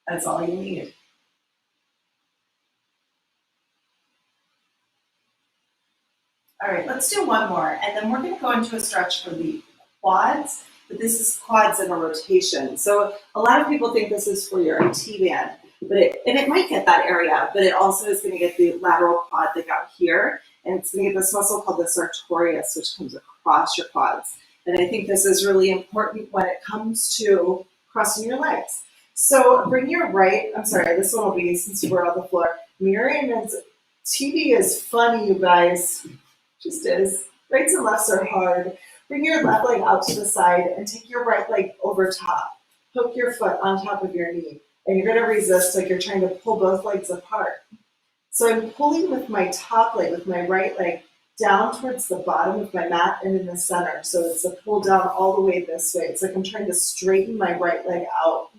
That's all you need. All right, let's do one more, and then we're going to go into a stretch for the quads, but this is quads in a rotation. So a lot of people think this is for your T-band, but it might get that area, but it also is going to get the lateral quad that got here, and it's going to get this muscle called the sartorius, which comes across your quads. And I think this is really important when it comes to crossing your legs. So bring your right, I'm sorry, this one will be, since we're on the floor, mirroring. TV is funny, you guys. Just is. Rights and lefts are hard. Bring your left leg out to the side and take your right leg over top. Hook your foot on top of your knee. And you're going to resist like you're trying to pull both legs apart. So I'm pulling with my top leg, with my right leg, down towards the bottom of my mat and in the center. So it's a pull down all the way this way. It's like I'm trying to straighten my right leg out.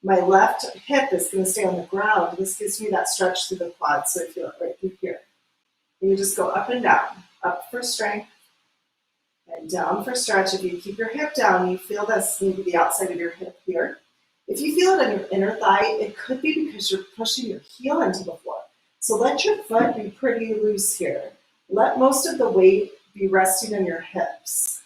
My left hip is going to stay on the ground. This gives me that stretch through the quads, so I feel it right through here. And you just go up and down, up for strength, and down for stretch. If you keep your hip down, you feel this, maybe the outside of your hip here. If you feel it on your inner thigh, it could be because you're pushing your heel into the floor. So let your foot be pretty loose here. Let most of the weight be resting on your hips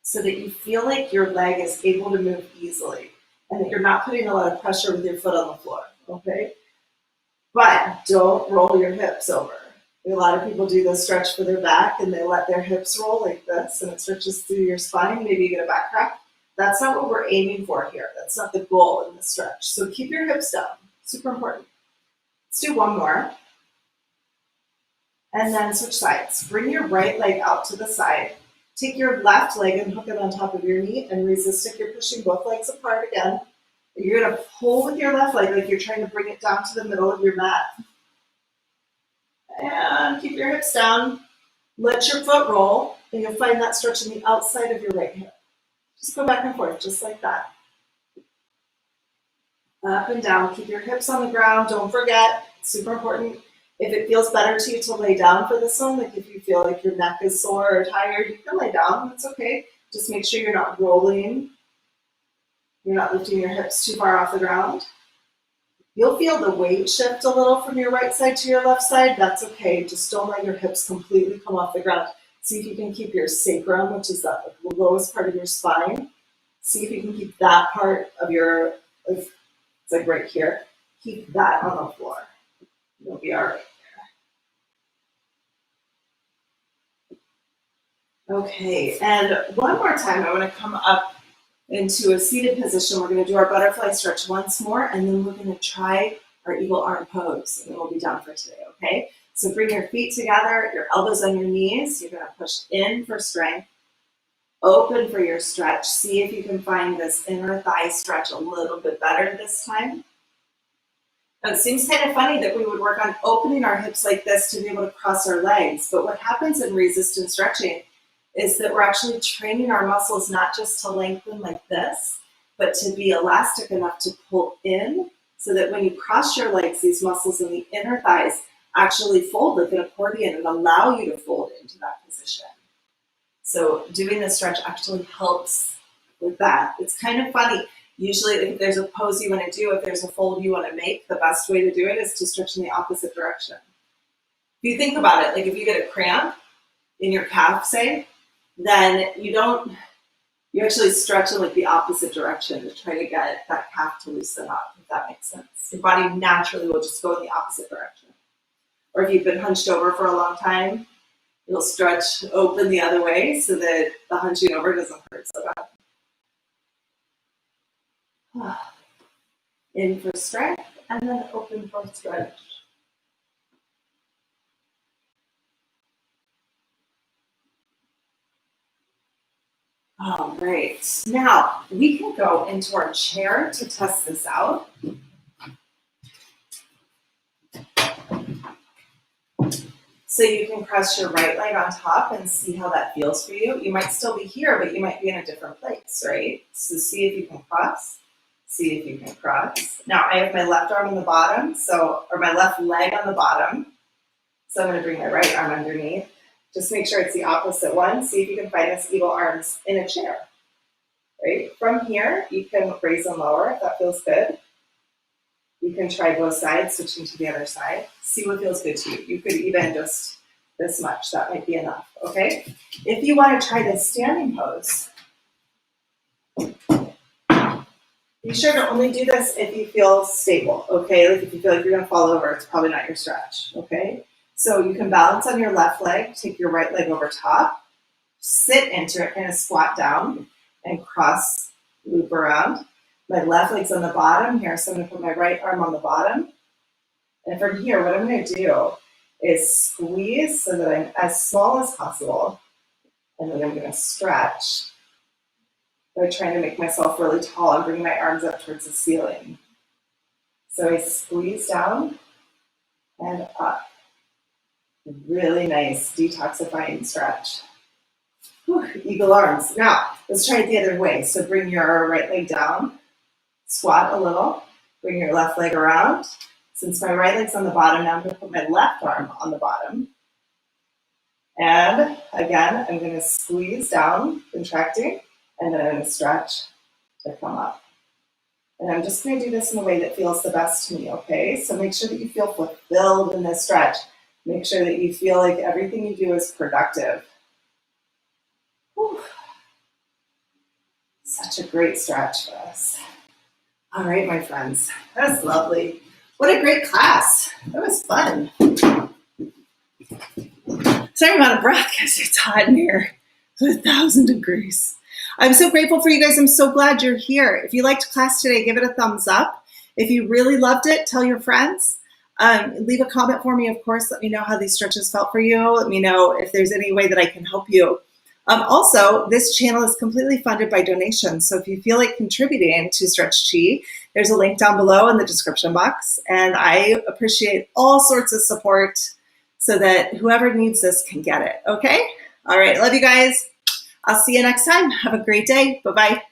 so that you feel like your leg is able to move easily and that you're not putting a lot of pressure with your foot on the floor, okay? But don't roll your hips over. A lot of people do this stretch for their back and they let their hips roll like this and it stretches through your spine. Maybe you get a back crack. That's not what we're aiming for here. That's not the goal in the stretch. So keep your hips down. Super important. Let's do one more. And then switch sides. Bring your right leg out to the side. Take your left leg and hook it on top of your knee and resist if you're pushing both legs apart again. You're going to pull with your left leg like you're trying to bring it down to the middle of your mat. And keep your hips down. Let your foot roll, and you'll find that stretch in the outside of your right hip. Just go back and forth, just like that. Up and down. Keep your hips on the ground. Don't forget, it's super important. If it feels better to you to lay down for this one, like if you feel like your neck is sore or tired, you can lay down. That's okay. Just make sure you're not rolling. You're not lifting your hips too far off the ground. You'll feel the weight shift a little from your right side to your left side. That's okay. Just don't let your hips completely come off the ground. See if you can keep your sacrum, which is the lowest part of your spine. See if you can keep that part of your, it's like right here. Keep that on the floor. You'll be all right there. Okay, and one more time, I want to come up into a seated position. We're going to do our butterfly stretch once more, and then we're going to try our eagle arm pose, and then we'll be done for today, okay? So bring your feet together, your elbows on your knees. You're going to push in for strength, open for your stretch. See if you can find this inner thigh stretch a little bit better this time. Now, it seems kind of funny that we would work on opening our hips like this to be able to cross our legs, but what happens in resistance stretching is that we're actually training our muscles not just to lengthen like this, but to be elastic enough to pull in so that when you cross your legs, these muscles in the inner thighs actually fold like an accordion and allow you to fold into that position. So doing this stretch actually helps with that. It's kind of funny. Usually if there's a pose you want to do, if there's a fold you want to make, the best way to do it is to stretch in the opposite direction. If you think about it, like if you get a cramp in your calf, say, then you actually stretch in like the opposite direction to try to get that calf to loosen up, if that makes sense. Your body naturally will just go in the opposite direction. Or if you've been hunched over for a long time, you'll stretch open the other way so that the hunching over doesn't hurt so bad. In for strength, and then open for stretch. All right, now we can go into our chair to test this out. So you can press your right leg on top and see how that feels for you. You might still be here, but you might be in a different place, right? So see if you can cross. See if you can cross. Now I have my left arm on the bottom, or my left leg on the bottom. So I'm going to bring my right arm underneath. Just make sure it's the opposite one. See if you can find this eagle arms in a chair. Right? From here, you can raise and lower if that feels good. You can try both sides, switching to the other side. See what feels good to you. You could even just this much. That might be enough, okay? If you want to try this standing pose, be sure to only do this if you feel stable, okay? Like if you feel like you're going to fall over, it's probably not your stretch, okay? So you can balance on your left leg, take your right leg over top, sit into it, kind of squat down and cross, loop around. My left leg's on the bottom here, so I'm going to put my right arm on the bottom. And from here, what I'm going to do is squeeze so that I'm as small as possible. And then I'm going to stretch by trying to make myself really tall and bring my arms up towards the ceiling. So I squeeze down and up. Really nice detoxifying stretch. Whew, eagle arms. Now, let's try it the other way. So bring your right leg down, squat a little, bring your left leg around. Since my right leg's on the bottom, now I'm going to put my left arm on the bottom. And again, I'm going to squeeze down, contracting, and then I'm going to stretch to come up. And I'm just going to do this in a way that feels the best to me, okay? So make sure that you feel fulfilled in this stretch. Make sure that you feel like everything you do is productive. Whew. Such a great stretch for us. All right, my friends, that's lovely. What a great class. That was fun. Sorry, I'm out of breath because it's hot in here. It's 1,000 degrees. I'm so grateful for you guys. I'm so glad you're here. If you liked class today, give it a thumbs up. If you really loved it, tell your friends. Leave a comment for me, of course. Let me know how these stretches felt for you. Let me know if there's any way that I can help you. Also, this channel is completely funded by donations. So if you feel like contributing to Stretch Chi, there's a link down below in the description box. And I appreciate all sorts of support so that whoever needs this can get it. Okay? All right. Love you guys. I'll see you next time. Have a great day. Bye-bye.